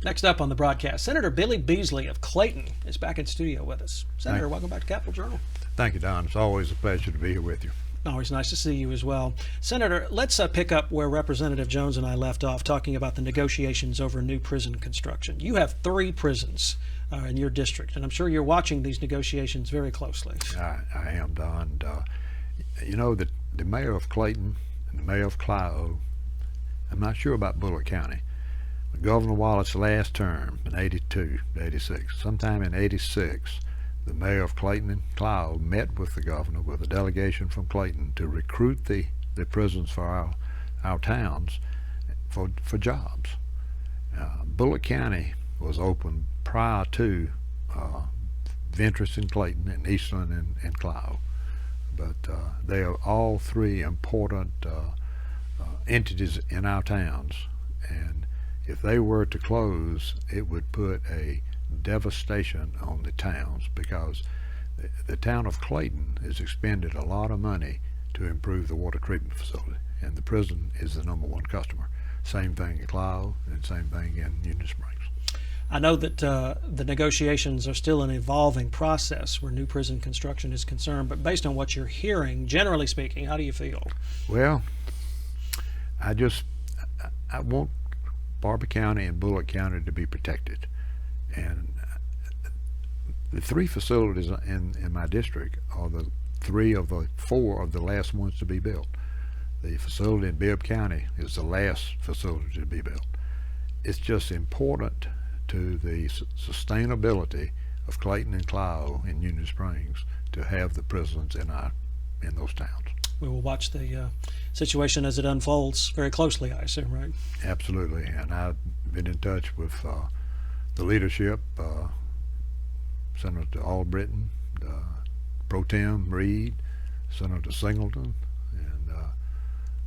Next up on the broadcast, Senator Billy Beasley of Clayton is back in studio with us. Senator, welcome back to Capital Journal. Thank you, Don. It's always a pleasure to be here with you. Always nice to see you as well. Senator, let's pick up where Representative Jones and I left off, talking about the negotiations over new prison construction. You have 3 prisons in your district, and I'm sure you're watching these negotiations very closely. I am, Don. You know, the mayor of Clayton and the mayor of Clio, I'm not sure about Bullock County. Governor Wallace's last term in 82 to 86, sometime in 86, the mayor of Clayton and Clio met with the governor with a delegation from Clayton to recruit the prisons for our towns for jobs. Bullock County was open prior to Ventress in Clayton and Eastland and Clio, but they are all 3 important entities in our towns, and if they were to close, it would put a devastation on the towns, because the town of Clayton has expended a lot of money to improve the water treatment facility, and the prison is the #1 customer. Same thing in Clio and same thing in Union Springs. I know that the negotiations are still an evolving process where new prison construction is concerned, but based on what you're hearing, generally speaking, how do you feel? Well, I want Barber County and Bullock County to be protected, and the 3 facilities in my district are the 3 of the 4 of the last ones to be built. The facility in Bibb County is the last facility to be built. It's just important to the sustainability of Clayton and Clio and Union Springs to have the prisons in those towns. We will watch the situation as it unfolds very closely, I assume, right? Absolutely, and I've been in touch with the leadership, Senator Albritton, Pro Tem Reed, Senator Singleton, and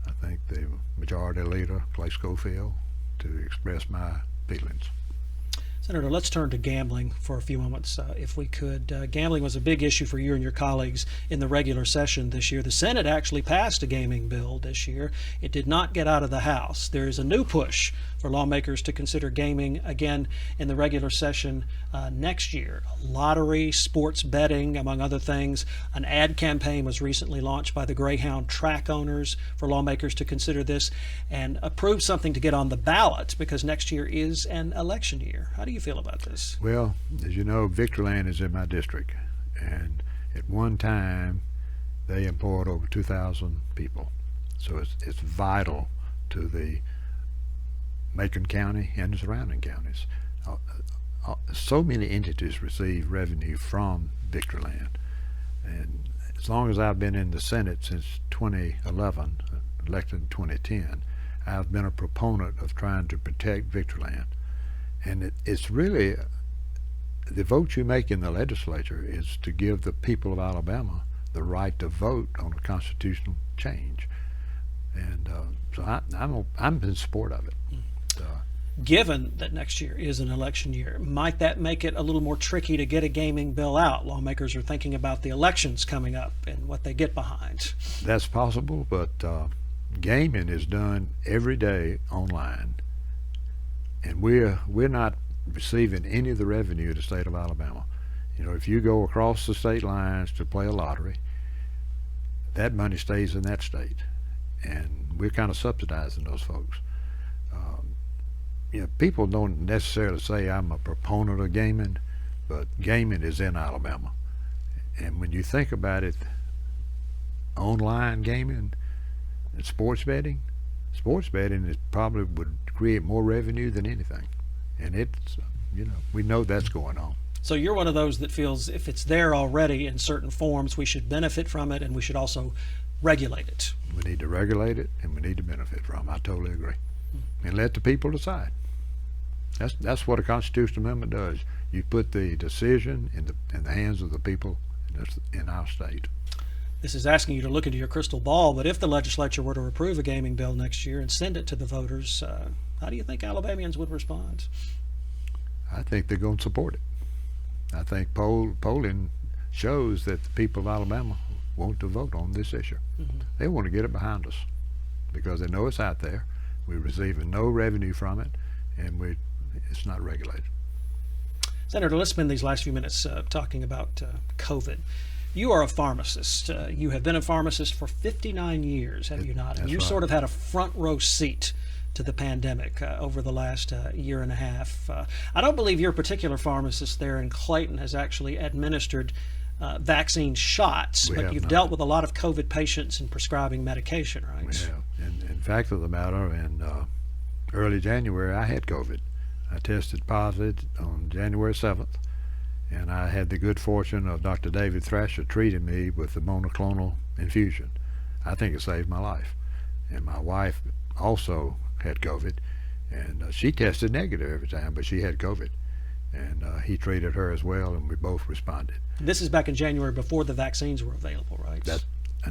I think the Majority Leader, Clay Schofield, to express my feelings. Senator, let's turn to gambling for a few moments, if we could. Gambling was a big issue for you and your colleagues in the regular session this year. The Senate actually passed a gaming bill this year. It did not get out of the House. There is a new push for lawmakers to consider gaming again in the regular session next year. Lottery, sports betting, among other things. An ad campaign was recently launched by the Greyhound track owners for lawmakers to consider this and approve something to get on the ballot, because next year is an election year. How do you feel about this? Well, as you know, Victorland is in my district, and at one time they employed over 2,000 people. So it's vital to the Macon County and the surrounding counties. So many entities receive revenue from Victorland, and as long as I've been in the Senate since 2011, elected in 2010, I've been a proponent of trying to protect Victorland. And it's really, the vote you make in the legislature is to give the people of Alabama the right to vote on a constitutional change. And so I'm in support of it. Given that next year is an election year, might that make it a little more tricky to get a gaming bill out? Lawmakers are thinking about the elections coming up and what they get behind. That's possible, but gaming is done every day online. And we're not receiving any of the revenue of the state of Alabama. You know, if you go across the state lines to play a lottery, that money stays in that state, and we're kind of subsidizing those folks. You know, people don't necessarily say I'm a proponent of gaming, but gaming is in Alabama. And when you think about it, online gaming and sports betting is probably would create more revenue than anything. And it's, you know, we know that's going on. So you're one of those that feels if it's there already in certain forms, we should benefit from it, and we should also regulate it. We need to regulate it, and we need to benefit from it. I totally agree. And let the people decide. That's what a constitutional amendment does. You put the decision in the hands of the people in our state. This is asking you to look into your crystal ball, but if the legislature were to approve a gaming bill next year and send it to the voters, how do you think Alabamians would respond? I think they're going to support it. I think polling shows that the people of Alabama want to vote on this issue. Mm-hmm. They want to get it behind us because they know it's out there. We're receiving no revenue from it, and it's not regulated. Senator, let's spend these last few minutes talking about COVID. You are a pharmacist. You have been a pharmacist for 59 years, have you not? And you right. sort of had a front row seat to the pandemic over the last year and a half. I don't believe your particular pharmacist there in Clayton has actually administered vaccine shots, but you've dealt with a lot of COVID patients and prescribing medication, right? We have. And in fact of the matter, in early January, I had COVID. I tested positive on January 7th, and I had the good fortune of Dr. David Thrasher treating me with the monoclonal infusion. I think it saved my life. And my wife also had COVID, and she tested negative every time, but she had COVID. And he treated her as well, and we both responded. This is back in January before the vaccines were available, right?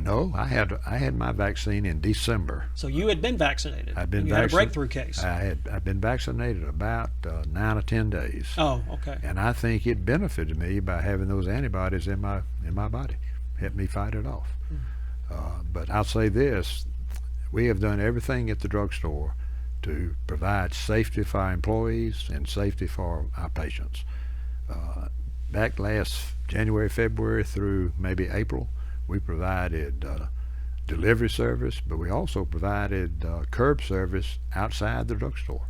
No, I had my vaccine in December. So you had been vaccinated. I'd been you had a breakthrough case. I'd been vaccinated about 9 or 10 days. Oh, okay. And I think it benefited me by having those antibodies in my body, helped me fight it off. But I'll say this: we have done everything at the drugstore to provide safety for our employees and safety for our patients. Back last January, February through maybe April, we provided delivery service, but we also provided curb service outside the drugstore.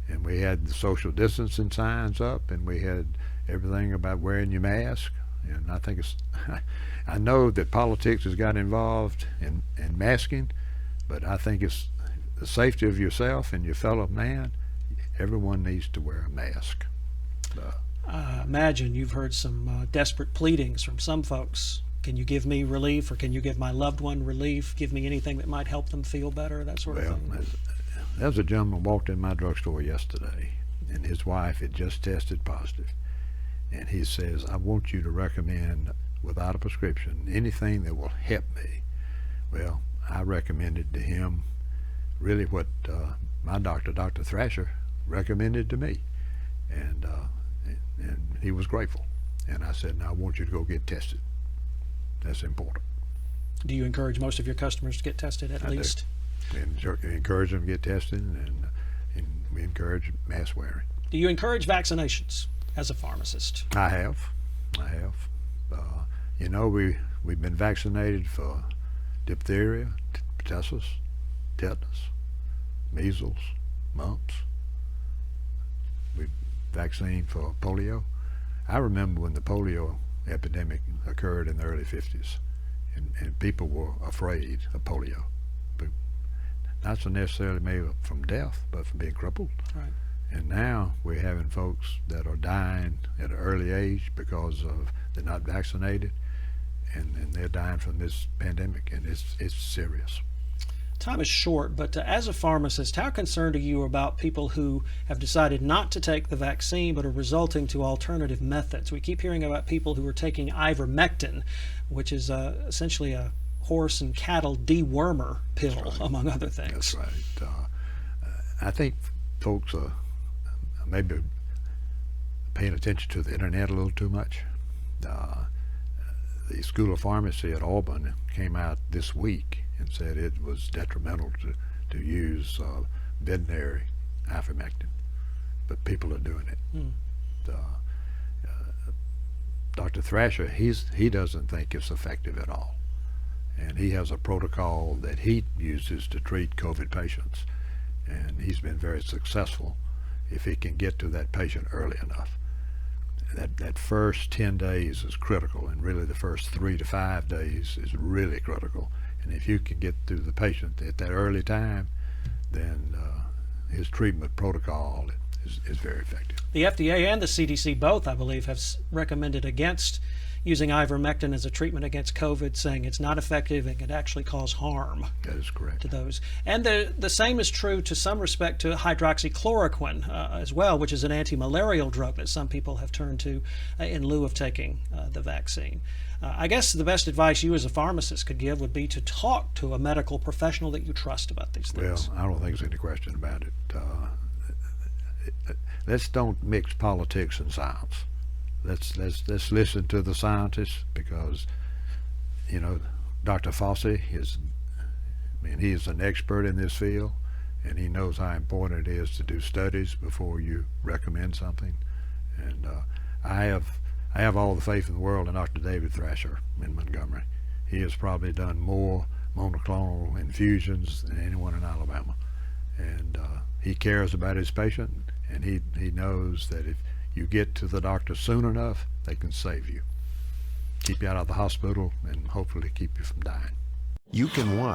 And we had the social distancing signs up, and we had everything about wearing your mask. And I think I know that politics has got involved in masking, but I think it's the safety of yourself and your fellow man. Everyone needs to wear a mask. I imagine you've heard some desperate pleadings from some folks. Can you give me relief, or can you give my loved one relief? Give me anything that might help them feel better, that sort of thing. There was a gentleman walked in my drugstore yesterday, and his wife had just tested positive. And he says, I want you to recommend, without a prescription, anything that will help me. Well, I recommended to him really what my doctor, Dr. Thrasher, recommended to me. And he was grateful. And I said, now I want you to go get tested. That's important. Do you encourage most of your customers to get tested at least? We encourage them to get tested, and we encourage mask wearing. Do you encourage vaccinations as a pharmacist? I have. You know, we've been vaccinated for diphtheria, pertussis, tetanus, measles, mumps. We've vaccinated for polio. I remember when the polio epidemic occurred in the early 50s, and people were afraid of polio. But not so necessarily maybe from death, but from being crippled. Right. And now we're having folks that are dying at an early age because of they're not vaccinated, and they're dying from this pandemic, and it's serious. Time is short, but as a pharmacist, how concerned are you about people who have decided not to take the vaccine but are resorting to alternative methods? We keep hearing about people who are taking ivermectin, which is essentially a horse and cattle dewormer pill, right, among other things. That's right. I think folks are maybe paying attention to the internet a little too much. The School of Pharmacy at Auburn came out this week and said it was detrimental to use veterinary ivermectin, but people are doing it. Dr. Thrasher, he doesn't think it's effective at all, and he has a protocol that he uses to treat COVID patients, and he's been very successful if he can get to that patient early enough. That first 10 days is critical, and really the first 3 to 5 days is really critical. And if you can get to the patient at that early time, then his treatment protocol is very effective. The FDA and the CDC both, I believe, have recommended against using ivermectin as a treatment against COVID, saying it's not effective and can actually cause harm. That is correct. To those. And the same is true to some respect to hydroxychloroquine as well, which is an anti-malarial drug that some people have turned to in lieu of taking the vaccine. I guess the best advice you as a pharmacist could give would be to talk to a medical professional that you trust about these things. Well, I don't think there's any question about it. Let's don't mix politics and science. Let's listen to the scientists, because you know Dr. Fauci he is an expert in this field, and he knows how important it is to do studies before you recommend something. And I have all the faith in the world in Dr. David Thrasher in Montgomery. He has probably done more monoclonal infusions than anyone in Alabama, and he cares about his patient, and he knows that if you get to the doctor soon enough, they can save you, keep you out of the hospital, and hopefully keep you from dying. You can watch